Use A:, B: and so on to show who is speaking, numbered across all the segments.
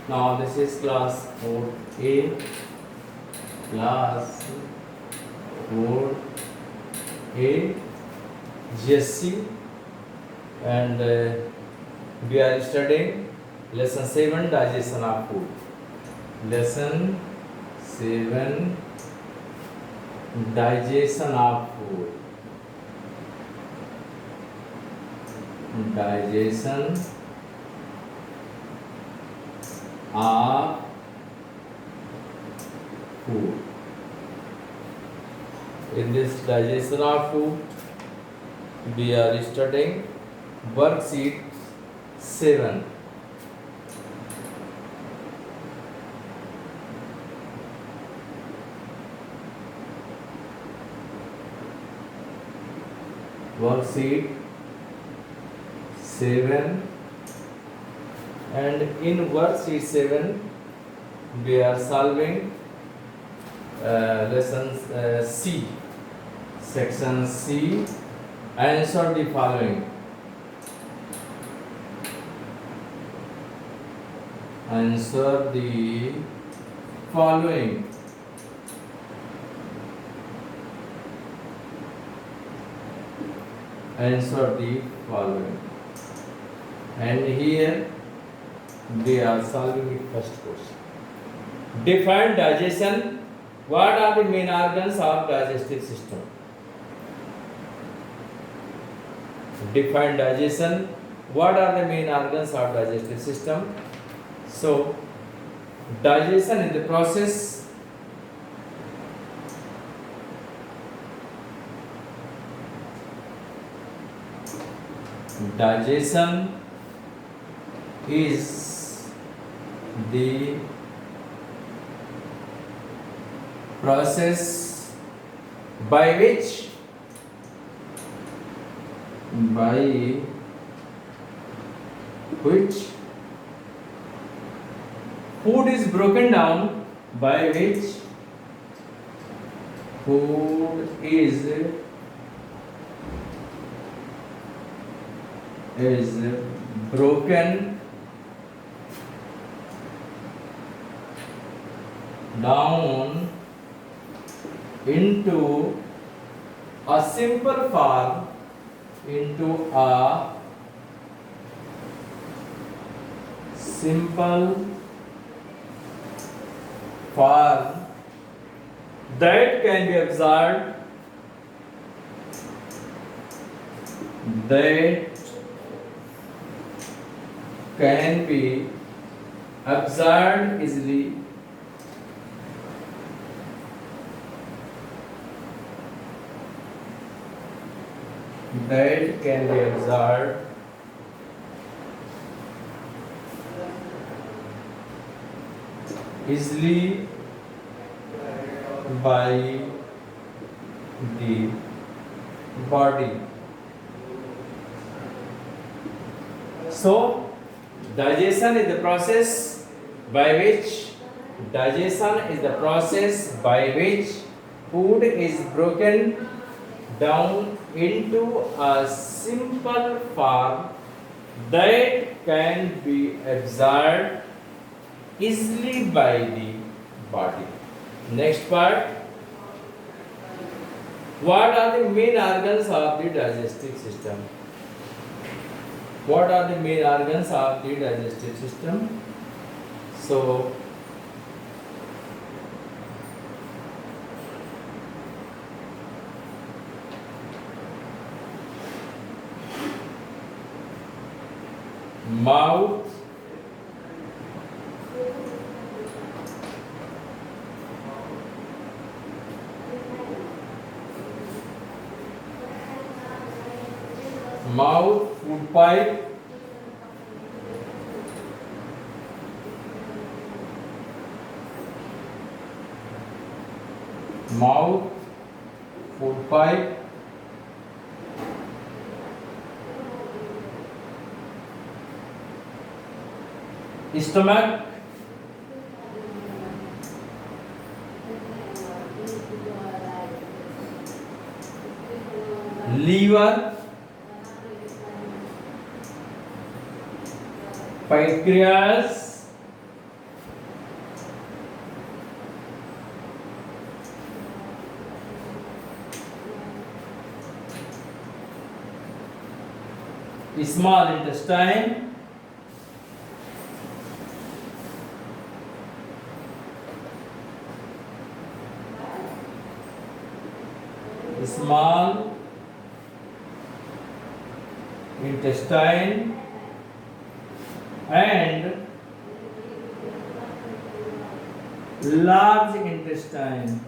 A: Now this is class 4A, class 4A GSC, and we are studying lesson 7, digestion of food. Lesson 7, digestion of food. Digestion of food. In this digestion of food, we are studying worksheet 7. Worksheet 7, and in worksheet 7 we are solving lesson C, section C. Answer the following. Answer the following. Answer the following. And here we are solving the first question. Define digestion. What are the main organs of digestive system? Define digestion. What are the main organs of digestive system? So, digestion is the process digestion is the process by which food is broken down, by which food is broken down into a simple form, that can be absorbed, easily, by the body. So, digestion is the process by which food is broken down into a simple form that can be absorbed easily by the body. Next part. What are the main organs of the digestive system? What are the main organs of the digestive system? So, mouth, food pipe, stomach, liver, pancreas, small intestine, small intestine, and large intestine.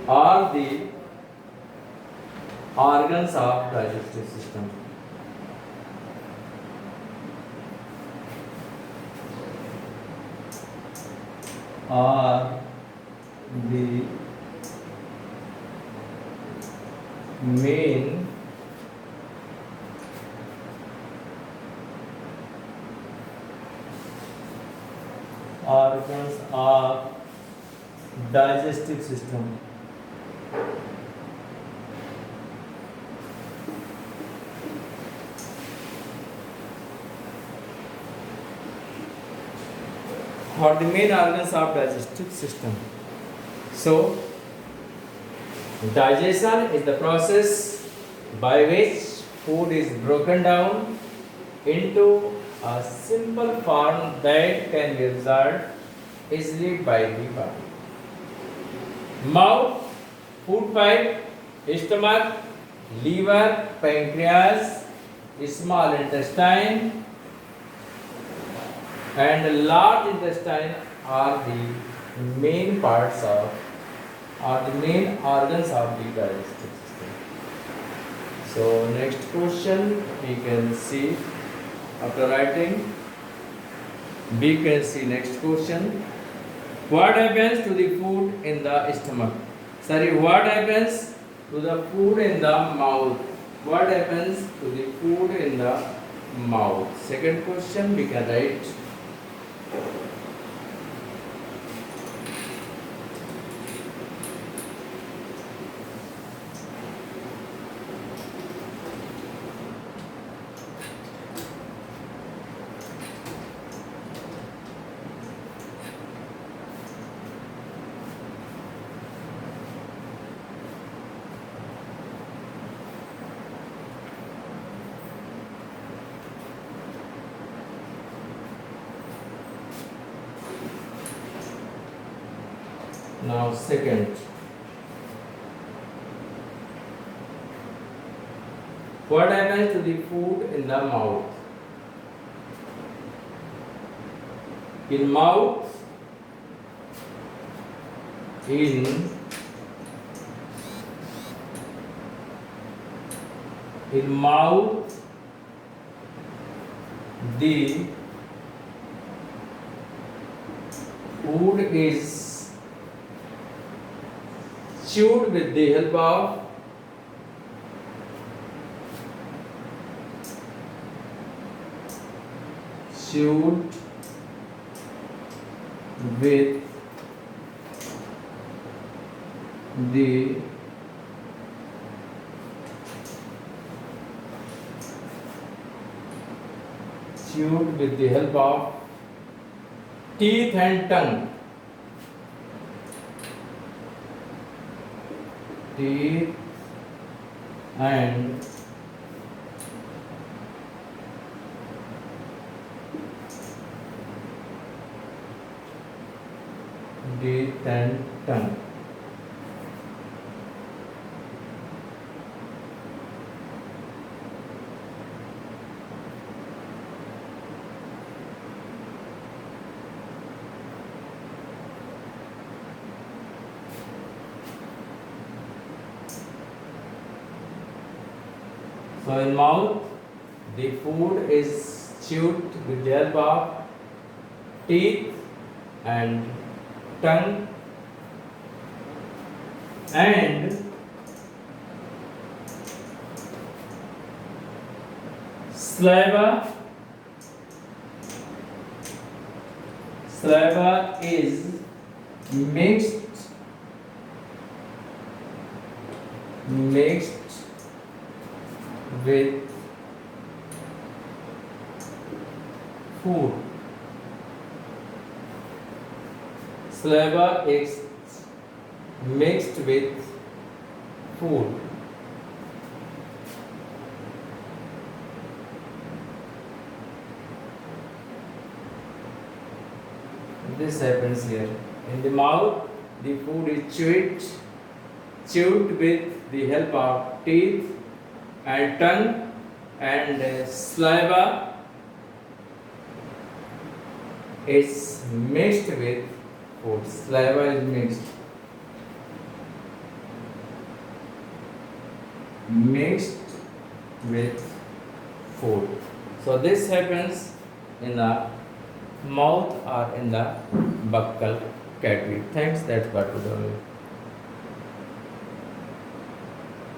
A: Are the organs of digestive system. Are the main organs of digestive system. Are the main organs of digestive system. So, digestion is the process by which food is broken down into a simple form that can be absorbed easily by the body. Mouth, food pipe, stomach, liver, pancreas, small intestine, and large intestine are the main parts of, are the main organs of the digestive system. So next question we can see after writing. We can see next question. What happens to the food in the stomach? Sorry, what happens to the food in the mouth? What happens to the food in the mouth? Second question we can write. Now second, what happens to the food in the mouth? In mouth, in mouth, the food is chewed with the help of chewed with the chewed with the help of teeth and tongue. Teeth and tongue. So in mouth, the food is chewed with the help of teeth and tongue, and saliva. Saliva is mixed with food. Saliva is mixed with food. This happens here. In the mouth, the food is chewed with the help of teeth and tongue, and saliva is mixed with food. Saliva is mixed with food. So this happens in the mouth or in the buccal cavity. Thanks. That's what we do.